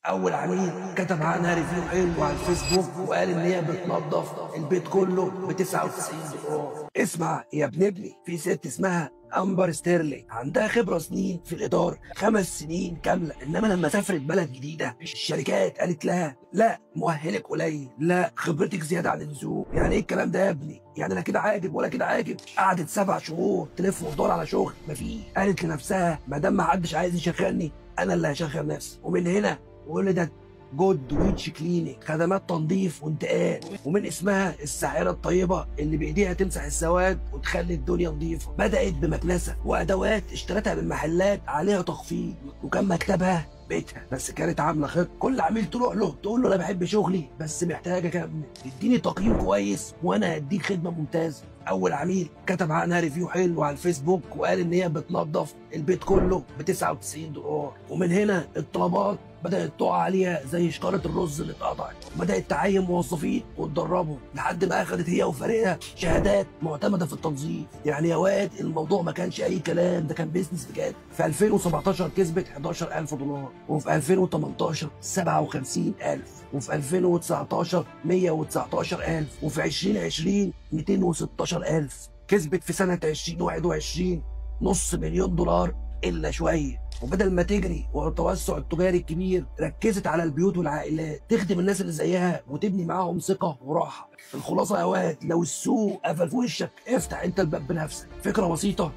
اول عميل كتب عنها ريفيو حلو على الفيسبوك وقال ان هي بتنظف البيت كله ب 99 دولار. اسمع يا ابن ابني، في ست اسمها امبر ستيرلي عندها خبره سنين في الاداره، 5 سنين كامله. انما لما سافرت بلد جديده الشركات قالت لها لا، مؤهلك قليل، لا خبرتك زياده عن اللزوم. يعني ايه الكلام ده يا ابني؟ يعني لا كده عاجب ولا كده عاجب. قعدت 7 شهور تلف وتدور على شغل مفيش. قالت لنفسها ما دام ما حدش عايز يشغلني انا اللي هشغل نفسي. ومن هنا ولدت جود ويتش كلينيك، خدمات تنظيف وانتقال. ومن اسمها الساحره الطيبه اللي بايديها تمسح السواد وتخلي الدنيا نظيفه. بدات بمكنسه وادوات اشتريتها من محلات عليها تخفيض، وكان مكتبها بيتها. بس كانت عامله خطه، كل عميل تروح له تقول له انا بحب شغلي بس محتاجه اكمل، اديني تقييم كويس وانا هديك خدمه ممتازه. اول عميل كتب عنها ريفيو حلو على الفيسبوك وقال ان هي بتنظف البيت كله ب 99 دولار. ومن هنا الطلبات بدأت تقع عليها زي شكارة الرز اللي اتقطعت، وبدأت تعين موظفين وتدربهم لحد ما أخدت هي وفريقها شهادات معتمدة في التنظيف. يعني يا واد الموضوع ما كانش أي كلام، ده كان بيزنس بجد. في 2017 كسبت 11,000 دولار، وفي 2018 57,000، وفي 2019 119,000، وفي 2020 216,000. كسبت في سنة 2021 نص مليون دولار إلا شوية. وبدل ما تجري ورا التوسع التجاري الكبير ركزت على البيوت والعائلات، تخدم الناس اللي زيها وتبني معاهم ثقه وراحه. الخلاصه يا واد، لو السوق قفل في وشك افتح انت الباب بنفسك. فكره بسيطه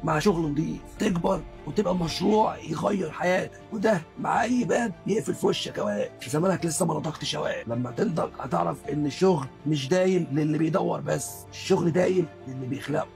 مع شغل نضيف تكبر وتبقى مشروع يغير حياتك، وده مع اي باب يقفل في وشك يا واد. زمانك لسه ما نضجتش يا واد. لما تنضج هتعرف ان الشغل مش دايم للي بيدور بس، الشغل دايم للي بيخلقه.